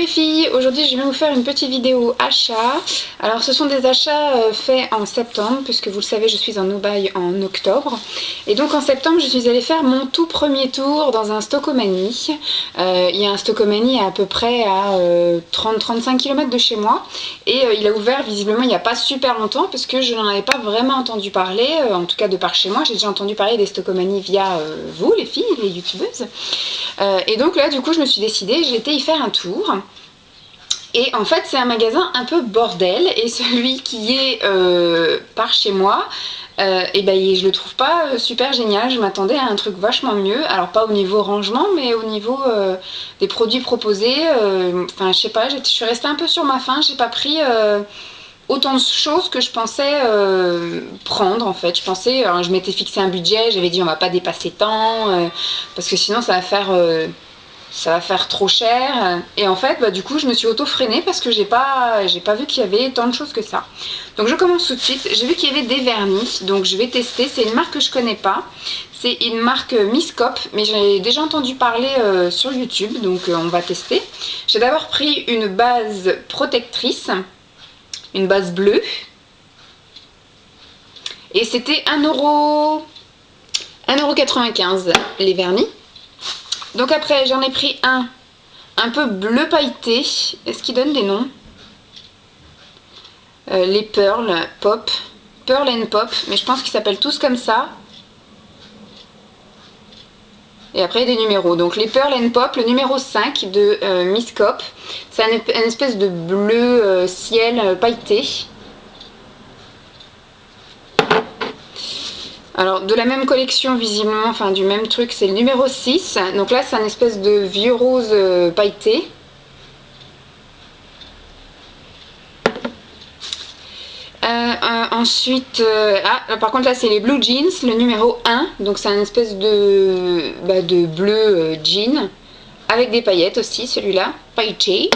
les filles, aujourd'hui je vais vous faire une petite vidéo achat. Alors ce sont des achats faits en septembre, puisque vous le savez je suis en Dubaï en octobre. Et donc en septembre je suis allée faire mon tout premier tour dans un Stockomanie. Il y a un Stockomanie à peu près à 30-35 km de chez moi. Et il a ouvert visiblement il n'y a pas super longtemps, parce que je n'en avais pas vraiment entendu parler, en tout cas de par chez moi. J'ai déjà entendu parler des Stockomanies via vous les filles, les youtubeuses. Et donc là du coup je me suis décidée, j'ai été y faire un tour. Et en fait c'est un magasin un peu bordel, et celui qui est par chez moi, et ben je le trouve pas super génial. Je m'attendais à un truc vachement mieux, alors pas au niveau rangement mais au niveau des produits proposés. Enfin je sais pas, je suis restée un peu sur ma faim, j'ai pas pris autant de choses que je pensais prendre en fait. Je m'étais fixé un budget, j'avais dit on va pas dépasser tant, parce que sinon ça va faire trop cher. Et en fait du coup je me suis auto-freinée parce que j'ai pas vu qu'il y avait tant de choses que ça. Donc je commence tout de suite. J'ai vu qu'il y avait des vernis, donc je vais tester. C'est une marque que je connais pas, c'est une marque Miscop, mais j'ai déjà entendu parler sur YouTube, donc on va tester. J'ai d'abord pris une base protectrice, une base bleue, et c'était 1,95 € les vernis. Donc après j'en ai pris un peu bleu pailleté. Est-ce qu'ils donnent des noms? Les Pearl and Pop, mais je pense qu'ils s'appellent tous comme ça. Et après des numéros. Donc les Pearl and Pop, le numéro 5 de Miscop, c'est une espèce de bleu ciel pailleté. Alors de la même collection visiblement, enfin du même truc, c'est le numéro 6. Donc là c'est un espèce de vieux rose pailleté. Ensuite, par contre là c'est les Blue Jeans, le numéro 1. Donc c'est un espèce de bleu jean, avec des paillettes aussi, celui-là, pailleté.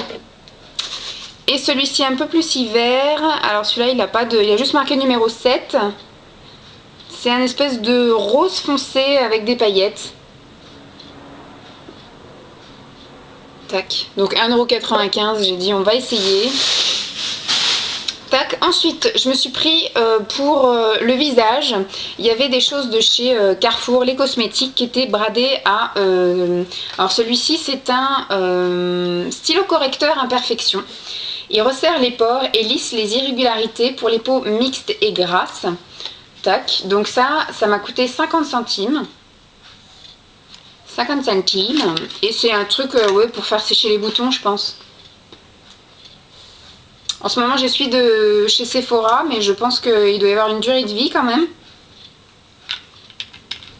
Et celui-ci un peu plus hiver. Alors celui-là il a juste marqué numéro 7. C'est un espèce de rose foncé avec des paillettes. Tac. Donc 1,95 €, j'ai dit on va essayer. Tac. Ensuite je me suis pris pour le visage, il y avait des choses de chez Carrefour, les cosmétiques, qui étaient bradés à... alors celui-ci c'est un stylo correcteur imperfection. Il resserre les pores et lisse les irrégularités pour les peaux mixtes et grasses. Tac. Donc ça m'a coûté 50 centimes. 50 centimes. Et c'est un truc ouais, pour faire sécher les boutons je pense. En ce moment je suis chez Sephora, mais je pense qu'il doit y avoir une durée de vie quand même.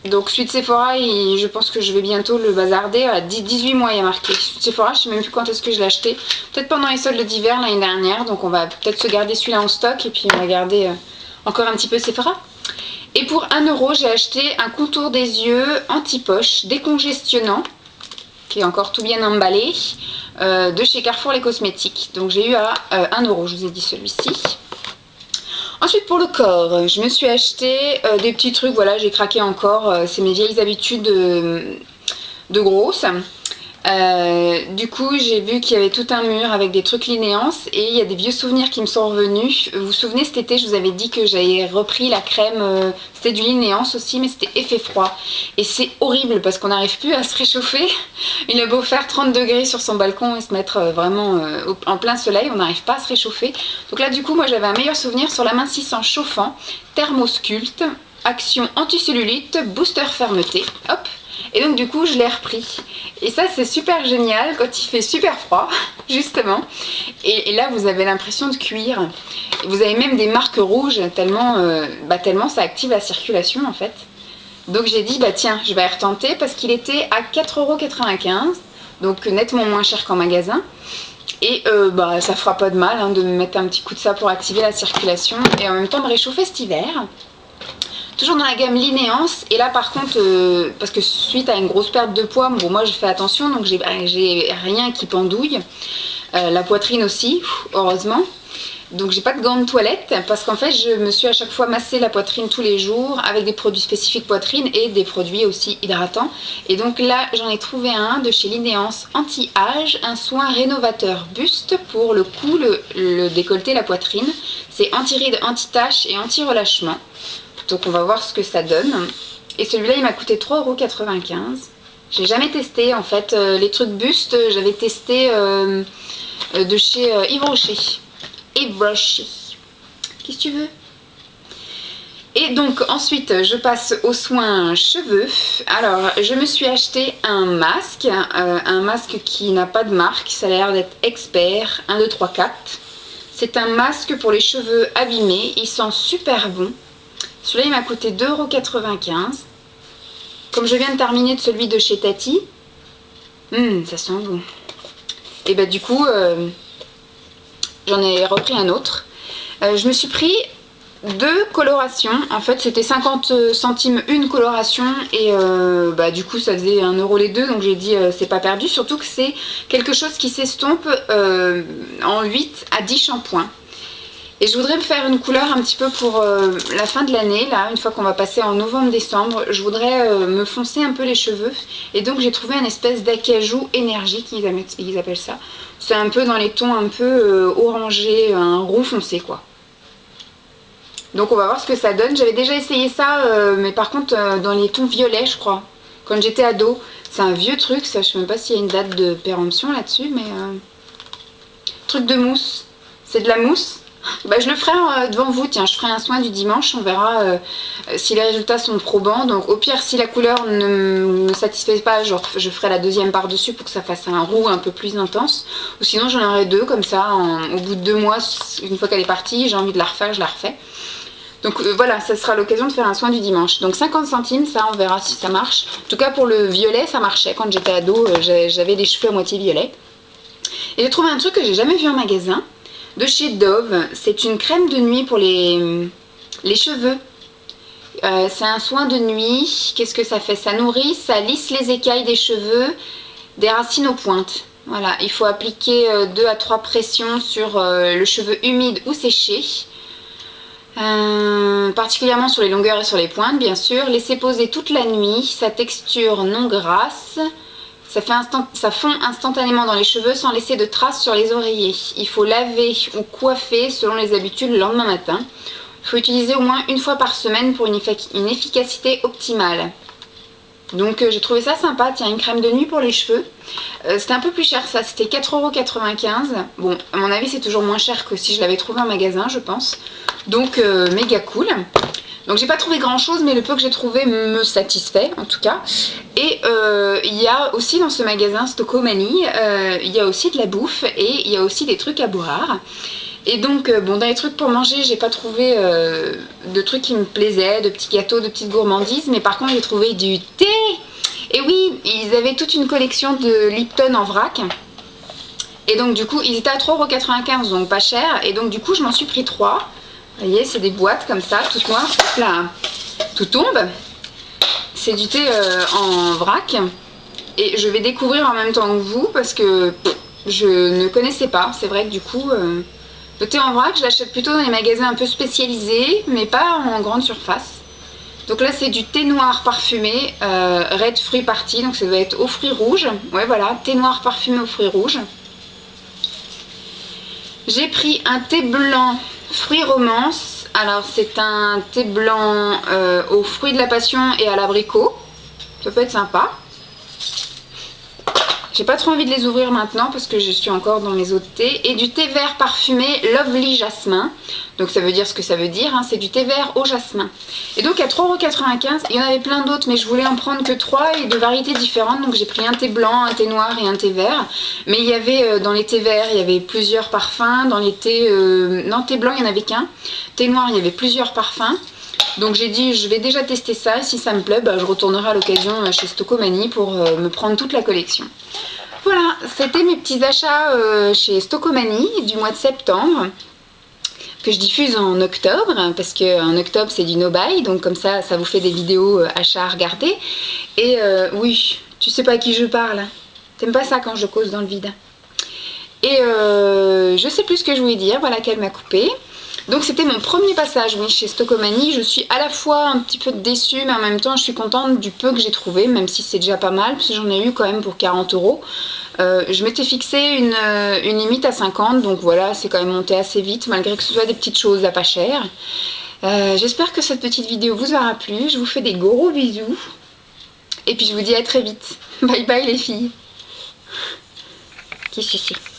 Donc celui de Sephora, je pense que je vais bientôt le bazarder. À 18 mois il y a marqué. Celui de Sephora, je sais même plus quand est-ce que je l'ai acheté. Peut-être pendant les soldes d'hiver l'année dernière. Donc on va peut-être se garder celui-là en stock, et puis on va garder encore un petit peu Sephora. Et pour 1 €, j'ai acheté un contour des yeux anti-poche décongestionnant, qui est encore tout bien emballé, de chez Carrefour les cosmétiques. Donc j'ai eu à 1 €, je vous ai dit celui-ci. Ensuite pour le corps, je me suis acheté des petits trucs, voilà, j'ai craqué encore, c'est mes vieilles habitudes de grosse. Du coup j'ai vu qu'il y avait tout un mur avec des trucs Linéance, et il y a des vieux souvenirs qui me sont revenus. Vous vous souvenez, cet été je vous avais dit que j'avais repris la crème, c'était du Linéance aussi, mais c'était effet froid, et c'est horrible parce qu'on n'arrive plus à se réchauffer. Il a beau faire 30 degrés sur son balcon et se mettre vraiment en plein soleil, on n'arrive pas à se réchauffer. Donc là du coup moi j'avais un meilleur souvenir sur l'amincissant chauffant Thermosculpt, action anticellulite, booster fermeté, hop. Et donc du coup je l'ai repris, et ça c'est super génial quand il fait super froid justement, et là vous avez l'impression de cuire. Vous avez même des marques rouges tellement ça active la circulation en fait. Donc j'ai dit tiens, je vais retenter, parce qu'il était à 4,95 €, donc nettement moins cher qu'en magasin. Et ça fera pas de mal de me mettre un petit coup de ça pour activer la circulation et en même temps me réchauffer cet hiver. Toujours dans la gamme Linéance, et là par contre, parce que suite à une grosse perte de poids, bon moi je fais attention, donc j'ai rien qui pendouille, la poitrine aussi, heureusement. Donc j'ai pas de gants de toilette parce qu'en fait je me suis à chaque fois massé la poitrine tous les jours avec des produits spécifiques poitrine et des produits aussi hydratants. Et donc là j'en ai trouvé un de chez Linéance anti-âge, un soin rénovateur buste pour le cou, le décolleté, la poitrine. C'est anti-rides, anti-taches et anti-relâchement. Donc on va voir ce que ça donne. Et celui-là il m'a coûté 3,95 €. J'ai jamais testé en fait les trucs buste, j'avais testé de chez Yves Rocher. Yves Rocher. Qu'est-ce que tu veux? Et donc ensuite je passe aux soins cheveux. Alors je me suis acheté un masque qui n'a pas de marque, ça a l'air d'être Expert 1, 2, 3, 4. C'est un masque pour les cheveux abîmés, il sent super bon. Celui-là il m'a coûté 2,95 €. Comme je viens de terminer de celui de chez Tati, ça sent bon. Et bah du coup j'en ai repris un autre. Je me suis pris 2 colorations. En fait, c'était 50 centimes une coloration. Et du coup, ça faisait 1 € les deux. Donc j'ai dit, c'est pas perdu. Surtout que c'est quelque chose qui s'estompe en 8 à 10 shampoings. Et je voudrais me faire une couleur un petit peu pour la fin de l'année. Là, une fois qu'on va passer en novembre-décembre, je voudrais me foncer un peu les cheveux. Et donc j'ai trouvé un espèce d'acajou énergique, ils appellent ça. C'est un peu dans les tons un peu orangé, un roux foncé quoi. Donc on va voir ce que ça donne. J'avais déjà essayé ça, mais par contre dans les tons violets je crois. Quand j'étais ado. C'est un vieux truc, ça, je sais même pas s'il y a une date de péremption là-dessus, mais... Truc de mousse. C'est de la mousse. Bah, je le ferai devant vous, tiens, je ferai un soin du dimanche, on verra si les résultats sont probants. Donc au pire, si la couleur ne me satisfait pas, je ferai la deuxième par-dessus pour que ça fasse un roux un peu plus intense. Ou sinon j'en aurai 2, comme ça, au bout de 2 mois, une fois qu'elle est partie, j'ai envie de la refaire, je la refais. Donc voilà, ça sera l'occasion de faire un soin du dimanche. Donc 50 centimes, ça on verra si ça marche. En tout cas pour le violet, ça marchait. Quand j'étais ado, j'avais des cheveux à moitié violet. Et j'ai trouvé un truc que j'ai jamais vu en magasin. De chez Dove, c'est une crème de nuit pour les cheveux. C'est un soin de nuit. Qu'est-ce que ça fait? Ça nourrit, ça lisse les écailles des cheveux, des racines aux pointes. Voilà, il faut appliquer 2 à 3 pressions sur le cheveu humide ou séché. Particulièrement sur les longueurs et sur les pointes, bien sûr. Laisser poser toute la nuit, sa texture non grasse. Ça fond instantanément dans les cheveux sans laisser de traces sur les oreillers. Il faut laver ou coiffer selon les habitudes le lendemain matin. Il faut utiliser au moins 1 fois par semaine pour une efficacité optimale. Donc j'ai trouvé ça sympa, tiens, une crème de nuit pour les cheveux. C'était un peu plus cher ça, c'était 4,95 €. Bon, à mon avis c'est toujours moins cher que si je l'avais trouvé en magasin, je pense. Donc méga cool. Donc j'ai pas trouvé grand chose, mais le peu que j'ai trouvé me satisfait en tout cas. Et il y a aussi dans ce magasin Stocomanie, il y a aussi de la bouffe et il y a aussi des trucs à boire. Et donc bon, dans les trucs pour manger, j'ai pas trouvé de trucs qui me plaisaient, de petits gâteaux, de petites gourmandises, mais par contre j'ai trouvé du thé. Et oui, ils avaient toute une collection de Lipton en vrac. Et donc du coup, ils étaient à 3,95 €, donc pas cher. Et donc du coup, je m'en suis pris 3. Vous voyez, c'est des boîtes comme ça, toutes noires. Là, tout tombe. C'est du thé en vrac. Et je vais découvrir en même temps que vous parce que je ne connaissais pas. C'est vrai que du coup, le thé en vrac, je l'achète plutôt dans les magasins un peu spécialisés, mais pas en grande surface. Donc là, c'est du thé noir parfumé, Red Fruit Party. Donc ça doit être aux fruits rouges. Ouais, voilà, thé noir parfumé aux fruits rouges. J'ai pris un thé blanc fruits romance. Alors c'est un thé blanc aux fruits de la passion et à l'abricot. Ça peut être sympa. J'ai pas trop envie de les ouvrir maintenant parce que je suis encore dans mes eaux de thé. Et du thé vert parfumé Lovely Jasmin. Donc ça veut dire ce que ça veut dire, hein, c'est du thé vert au jasmin. Et donc à 3,95 €, il y en avait plein d'autres mais je voulais en prendre que 3 et de variétés différentes. Donc j'ai pris un thé blanc, un thé noir et un thé vert. Mais il y avait dans les thés verts, il y avait plusieurs parfums. Dans les thés... non, thé blanc, il n'y en avait qu'un. Thé noir, il y avait plusieurs parfums. Donc j'ai dit je vais déjà tester ça, si ça me plaît, bah, je retournerai à l'occasion chez Stocomanie pour me prendre toute la collection. Voilà, c'était mes petits achats chez Stocomanie du mois de septembre, que je diffuse en octobre, parce qu'en octobre c'est du no-buy, donc comme ça, ça vous fait des vidéos achats à regarder. Et oui, tu sais pas à qui je parle, t'aimes pas ça quand je cause dans le vide. Et je sais plus ce que je voulais dire, voilà qu'elle m'a coupé. Donc c'était mon premier passage oui, chez Stockomanie. Je suis à la fois un petit peu déçue, mais en même temps je suis contente du peu que j'ai trouvé, même si c'est déjà pas mal, parce que j'en ai eu quand même pour 40 euros. Je m'étais fixé une limite à 50, donc voilà, c'est quand même monté assez vite, malgré que ce soit des petites choses à pas cher. J'espère que cette petite vidéo vous aura plu. Je vous fais des gros bisous. Et puis je vous dis à très vite. Bye bye les filles. Qui c'est?